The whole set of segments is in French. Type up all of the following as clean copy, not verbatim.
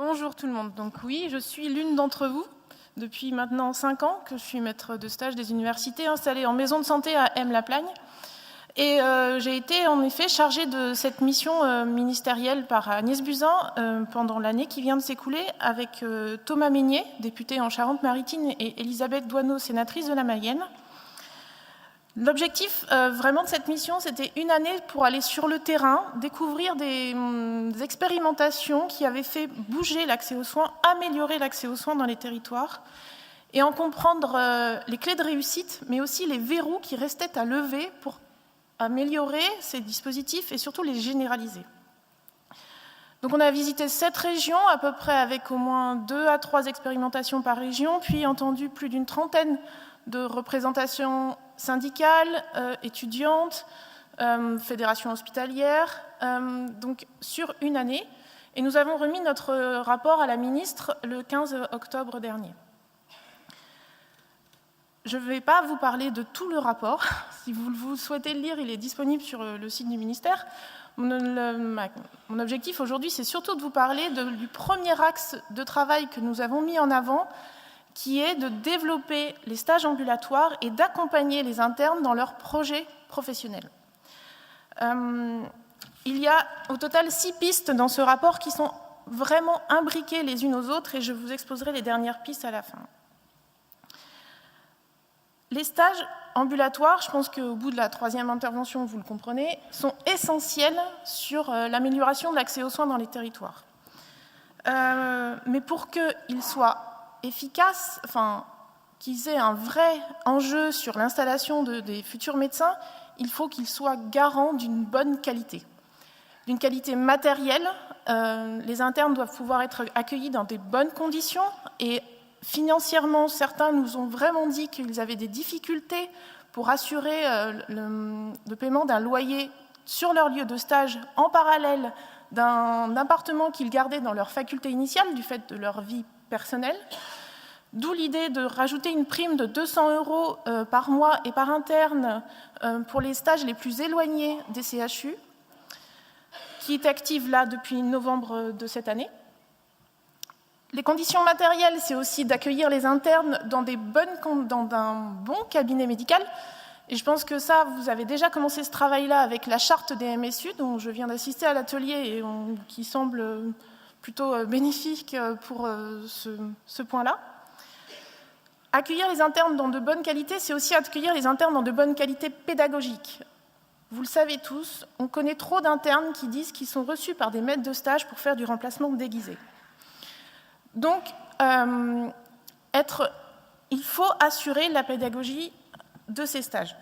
Bonjour tout le monde. Donc oui, je suis l'une d'entre vous. Depuis maintenant 5 ans que je suis maître de stage des universités installée en maison de santé à M-la-Plagne. Et j'ai été en effet chargée de cette mission ministérielle par Agnès Buzyn pendant l'année qui vient de s'écouler avec Thomas Mesnier, député en Charente-Maritime, et Elisabeth Doineau, sénatrice de la Mayenne. L'objectif vraiment de cette mission, c'était une année pour aller sur le terrain, découvrir des expérimentations qui avaient fait bouger l'accès aux soins, améliorer l'accès aux soins dans les territoires, et en comprendre les clés de réussite, mais aussi les verrous qui restaient à lever pour améliorer ces dispositifs et surtout les généraliser. Donc on a visité 7 régions, à peu près avec au moins 2 à 3 expérimentations par région, puis entendu plus d'une trentaine de représentations syndicales, étudiantes, fédérations hospitalières, donc sur une année. Et nous avons remis notre rapport à la ministre le 15 octobre dernier. Je ne vais pas vous parler de tout le rapport. Si vous souhaitez le lire, il est disponible sur le site du ministère. Mon objectif aujourd'hui, c'est surtout de vous parler du premier axe de travail que nous avons mis en avant, qui est de développer les stages ambulatoires et d'accompagner les internes dans leurs projets professionnels. Il y a au total 6 pistes dans ce rapport qui sont vraiment imbriquées les unes aux autres et je vous exposerai les dernières pistes à la fin. Les stages ambulatoires, je pense qu'au bout de la 3e intervention, vous le comprenez, sont essentiels sur l'amélioration de l'accès aux soins dans les territoires. Mais pour qu'ils soient efficaces, qu'ils aient un vrai enjeu sur l'installation des futurs médecins, il faut qu'ils soient garants d'une bonne qualité. D'une qualité matérielle, les internes doivent pouvoir être accueillis dans des bonnes conditions et financièrement, certains nous ont vraiment dit qu'ils avaient des difficultés pour assurer le paiement d'un loyer sur leur lieu de stage en parallèle d'un appartement qu'ils gardaient dans leur faculté initiale du fait de leur vie personnelle. D'où l'idée de rajouter une prime de 200 € par mois et par interne pour les stages les plus éloignés des CHU, qui est active là depuis novembre de cette année. Les conditions matérielles, c'est aussi d'accueillir les internes dans un bon cabinet médical. Et je pense que ça, vous avez déjà commencé ce travail-là avec la charte des MSU, dont je viens d'assister à l'atelier et qui semble plutôt bénéfique pour ce point-là. Accueillir les internes dans de bonnes qualités, c'est aussi accueillir les internes dans de bonnes qualités pédagogiques. Vous le savez tous, on connaît trop d'internes qui disent qu'ils sont reçus par des maîtres de stage pour faire du remplacement déguisé. Donc, il faut assurer la pédagogie de ces stages.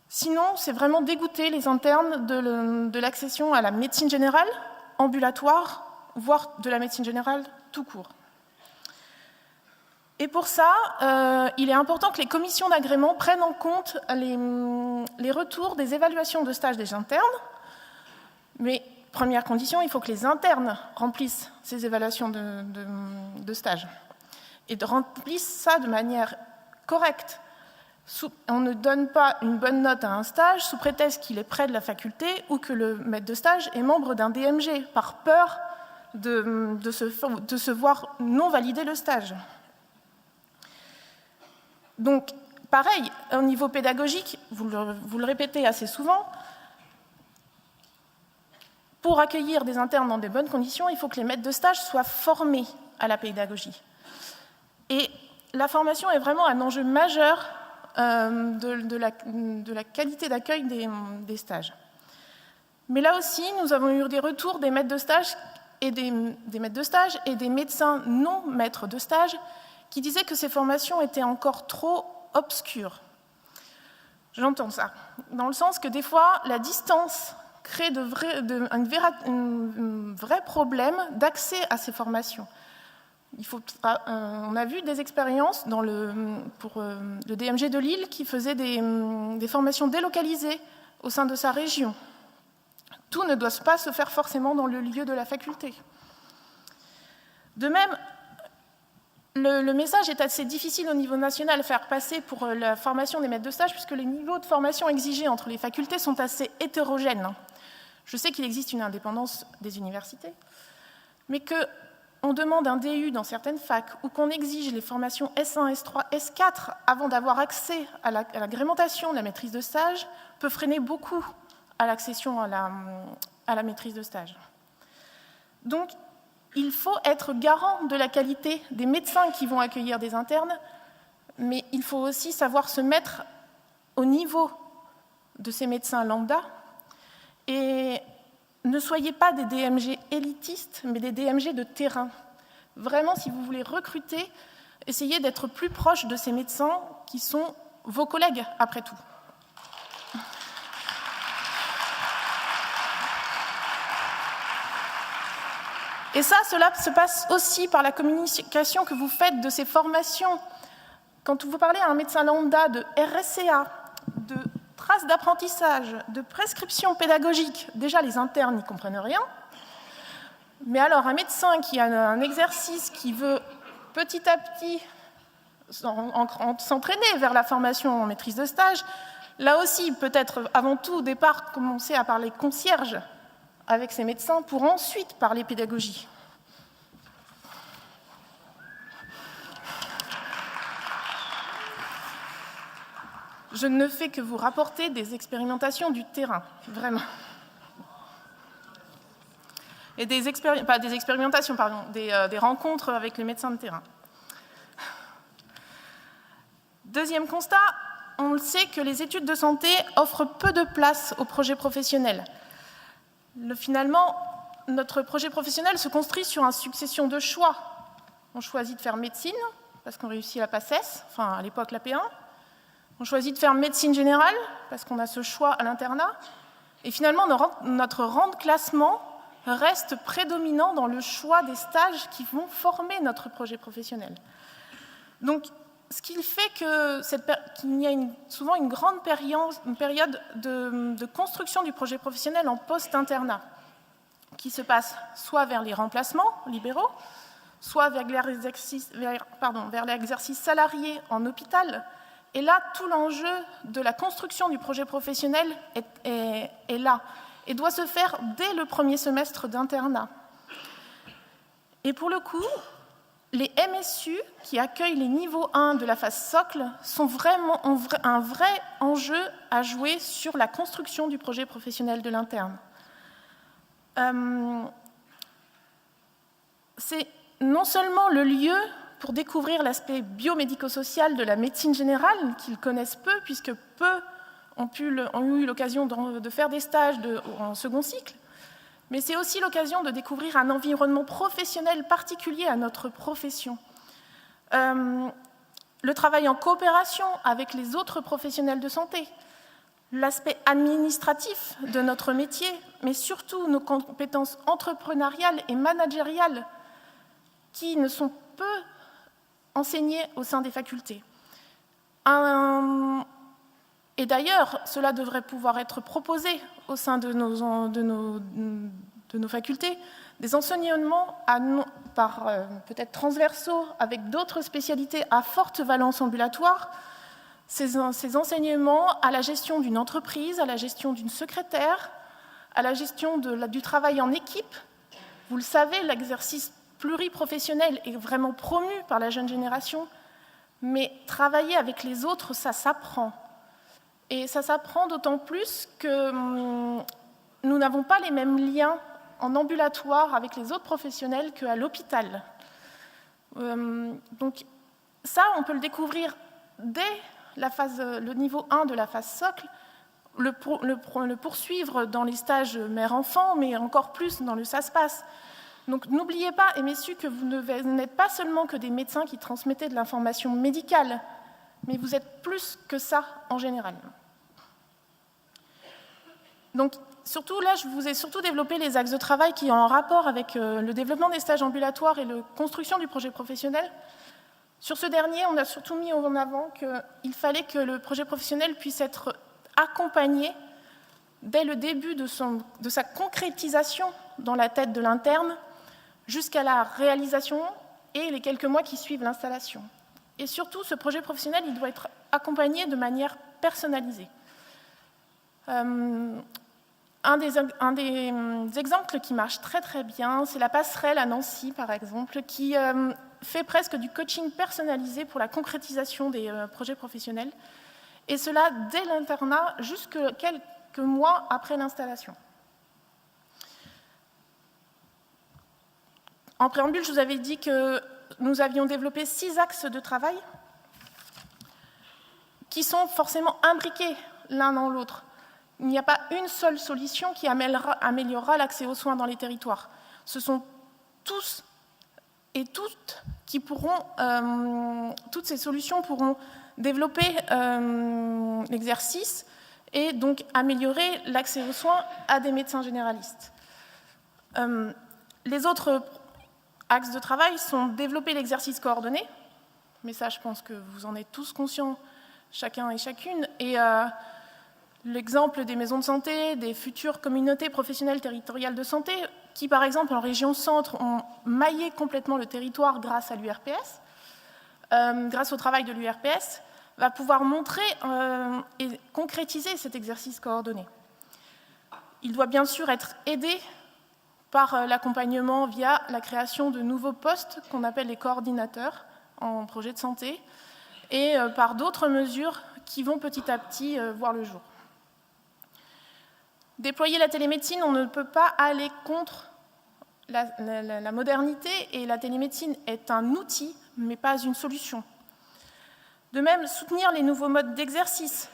Sinon, c'est vraiment dégoûter les internes de l'accession à la médecine générale, ambulatoire, voire de la médecine générale tout court. Et pour ça, il est important que les commissions d'agrément prennent en compte les retours des évaluations de stage des internes. Mais première condition, il faut que les internes remplissent ces évaluations de stage et remplissent ça de manière correcte. On ne donne pas une bonne note à un stage sous prétexte qu'il est près de la faculté ou que le maître de stage est membre d'un DMG par peur de se voir non valider le stage. Donc, pareil, au niveau pédagogique, vous le répétez assez souvent, pour accueillir des internes dans de bonnes conditions, il faut que les maîtres de stage soient formés à la pédagogie. Et la formation est vraiment un enjeu majeur de la qualité d'accueil des stages. Mais là aussi, nous avons eu des retours des maîtres de stage et des médecins non maîtres de stage qui disaient que ces formations étaient encore trop obscures. J'entends ça, dans le sens que des fois, la distance crée un vrai problème d'accès à ces formations. On a vu des expériences pour le DMG de Lille qui faisait des formations délocalisées au sein de sa région. Tout ne doit pas se faire forcément dans le lieu de la faculté. De même, le message est assez difficile au niveau national à faire passer pour la formation des maîtres de stage puisque les niveaux de formation exigés entre les facultés sont assez hétérogènes. Je sais qu'il existe une indépendance des universités, mais que on demande un DU dans certaines facs ou qu'on exige les formations S1, S3, S4 avant d'avoir accès à l'agrémentation de la maîtrise de stage peut freiner beaucoup à l'accession à la maîtrise de stage. Donc, il faut être garant de la qualité des médecins qui vont accueillir des internes, mais il faut aussi savoir se mettre au niveau de ces médecins lambda. Et ne soyez pas des DMG élitistes, mais des DMG de terrain. Vraiment, si vous voulez recruter, essayez d'être plus proche de ces médecins qui sont vos collègues, après tout. Et ça, cela se passe aussi par la communication que vous faites de ces formations. Quand vous parlez à un médecin lambda de RSCA, de traces d'apprentissage, de prescription pédagogique, déjà les internes n'y comprennent rien. Mais alors un médecin qui a un exercice qui veut petit à petit s'entraîner vers la formation en maîtrise de stage, là aussi peut-être avant tout au départ commencer à parler concierge avec ces médecins pour ensuite parler pédagogie. Je ne fais que vous rapporter des expérimentations du terrain, vraiment. Et des rencontres avec les médecins de terrain. Deuxième constat, on le sait que les études de santé offrent peu de place aux projets professionnels. Finalement, notre projet professionnel se construit sur une succession de choix. On choisit de faire médecine, parce qu'on réussit la PACES, enfin à l'époque la P1. On choisit de faire médecine générale, parce qu'on a ce choix à l'internat. Et finalement, notre rang de classement reste prédominant dans le choix des stages qui vont former notre projet professionnel. Donc, ce qui fait qu'il y a souvent une grande période de construction du projet professionnel en post-internat, qui se passe soit vers les remplacements libéraux, soit vers l'exercice salarié en hôpital. Et là, tout l'enjeu de la construction du projet professionnel est là et doit se faire dès le premier semestre d'internat. Et pour le coup, les MSU qui accueillent les niveaux 1 de la phase socle ont un vrai enjeu à jouer sur la construction du projet professionnel de l'interne. C'est non seulement le lieu pour découvrir l'aspect biomédico-social de la médecine générale, qu'ils connaissent peu, puisque peu ont eu l'occasion de faire des stages en second cycle, mais c'est aussi l'occasion de découvrir un environnement professionnel particulier à notre profession. Le travail en coopération avec les autres professionnels de santé, l'aspect administratif de notre métier, mais surtout nos compétences entrepreneuriales et managériales qui ne sont peu enseignées au sein des facultés. Et d'ailleurs, cela devrait pouvoir être proposé au sein de nos facultés, des enseignements peut-être transversaux avec d'autres spécialités à forte valence ambulatoire, ces enseignements à la gestion d'une entreprise, à la gestion d'une secrétaire, à la gestion du travail en équipe. Vous le savez, l'exercice pluriprofessionnel est vraiment promu par la jeune génération, mais travailler avec les autres, ça s'apprend. Et ça s'apprend d'autant plus que nous n'avons pas les mêmes liens en ambulatoire avec les autres professionnels qu'à l'hôpital. Donc ça, on peut le découvrir dès le niveau 1 de la phase socle, le poursuivre dans les stages mère-enfant, mais encore plus dans le SASPAS. Donc n'oubliez pas, MSU, que vous n'êtes pas seulement que des médecins qui transmettaient de l'information médicale, mais vous êtes plus que ça en général. Donc surtout là, je vous ai surtout développé les axes de travail qui ont un rapport avec le développement des stages ambulatoires et la construction du projet professionnel. Sur ce dernier, on a surtout mis en avant qu'il fallait que le projet professionnel puisse être accompagné dès le début de sa concrétisation dans la tête de l'interne, jusqu'à la réalisation et les quelques mois qui suivent l'installation. Et surtout, ce projet professionnel, il doit être accompagné de manière personnalisée. Un des exemples qui marche très très bien, c'est la passerelle à Nancy, par exemple, qui fait presque du coaching personnalisé pour la concrétisation des projets professionnels, et cela dès l'internat, jusque quelques mois après l'installation. En préambule, je vous avais dit que nous avions développé 6 axes de travail qui sont forcément imbriqués l'un dans l'autre. Il n'y a pas une seule solution qui améliorera l'accès aux soins dans les territoires. Ce sont tous et toutes qui pourront, toutes ces solutions pourront développer l'exercice et donc améliorer l'accès aux soins à des médecins généralistes. Les autres axes de travail sont développer l'exercice coordonné, mais ça je pense que vous en êtes tous conscients, chacun et chacune, et l'exemple des maisons de santé, des futures communautés professionnelles territoriales de santé, qui par exemple en région centre ont maillé complètement le territoire grâce à l'URPS, grâce au travail de l'URPS, va pouvoir montrer et concrétiser cet exercice coordonné. Il doit bien sûr être aidé par l'accompagnement via la création de nouveaux postes qu'on appelle les coordinateurs en projet de santé, et par d'autres mesures qui vont petit à petit voir le jour. Déployer la télémédecine, on ne peut pas aller contre la modernité, et la télémédecine est un outil, mais pas une solution. De même, soutenir les nouveaux modes d'exercice,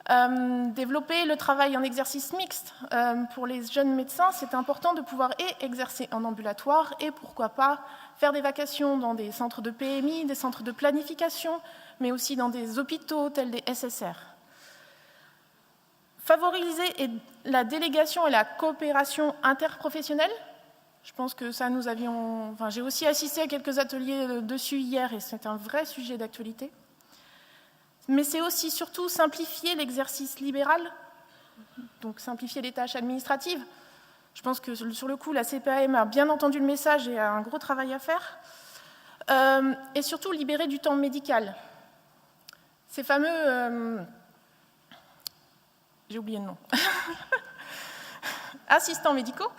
développer le travail en exercice mixte. Pour les jeunes médecins, c'est important de pouvoir exercer en ambulatoire et pourquoi pas faire des vacations dans des centres de PMI, des centres de planification, mais aussi dans des hôpitaux tels des SSR. Favoriser la délégation et la coopération interprofessionnelle. Je pense que ça, nous avions... Enfin, j'ai aussi assisté à quelques ateliers dessus hier et c'est un vrai sujet d'actualité. Mais c'est aussi surtout simplifier l'exercice libéral, donc simplifier les tâches administratives. Je pense que sur le coup, la CPAM a bien entendu le message et a un gros travail à faire. Et surtout libérer du temps médical. Ces fameux... j'ai oublié le nom. Assistants médicaux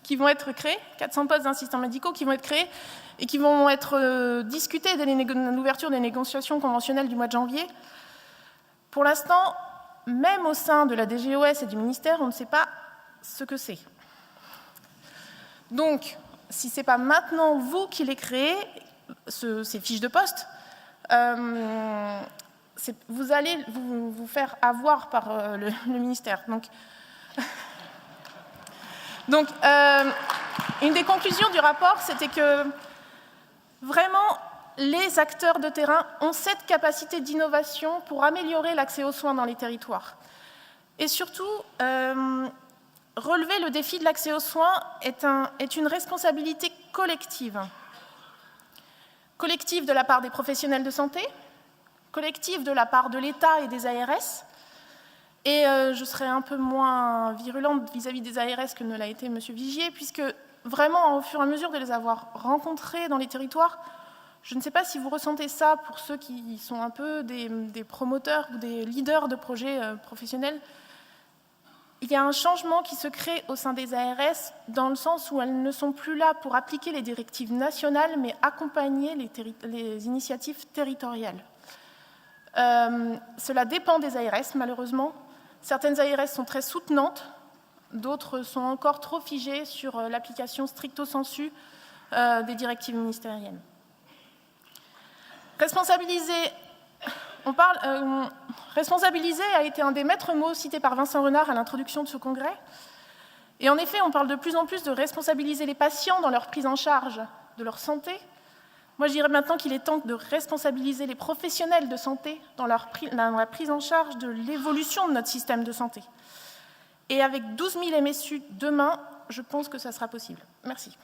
qui vont être créés, 400 postes d'assistants médicaux qui vont être créés et qui vont être discutés dès l'ouverture des négociations conventionnelles du mois de janvier. Pour l'instant, même au sein de la DGOS et du ministère, on ne sait pas ce que c'est. Donc, si ce n'est pas maintenant vous qui les créez, ces fiches de poste, vous allez vous faire avoir par le ministère. Donc, une des conclusions du rapport, c'était que vraiment, les acteurs de terrain ont cette capacité d'innovation pour améliorer l'accès aux soins dans les territoires. Et surtout, relever le défi de l'accès aux soins est une responsabilité collective. Collective de la part des professionnels de santé, collective de la part de l'État et des ARS, et je serai un peu moins virulente vis-à-vis des ARS que ne l'a été M. Vigier, puisque vraiment, au fur et à mesure de les avoir rencontrés dans les territoires, je ne sais pas si vous ressentez ça pour ceux qui sont un peu des promoteurs ou des leaders de projets professionnels. Il y a un changement qui se crée au sein des ARS dans le sens où elles ne sont plus là pour appliquer les directives nationales, mais accompagner les initiatives territoriales. Cela dépend des ARS, malheureusement. Certaines ARS sont très soutenantes, d'autres sont encore trop figées sur l'application stricto sensu des directives ministérielles. Responsabiliser, responsabiliser a été un des maîtres mots cités par Vincent Renard à l'introduction de ce congrès. Et en effet, on parle de plus en plus de responsabiliser les patients dans leur prise en charge de leur santé. Moi, je dirais maintenant qu'il est temps de responsabiliser les professionnels de santé dans la prise en charge de l'évolution de notre système de santé. Et avec 12 000 MSU demain, je pense que ça sera possible. Merci.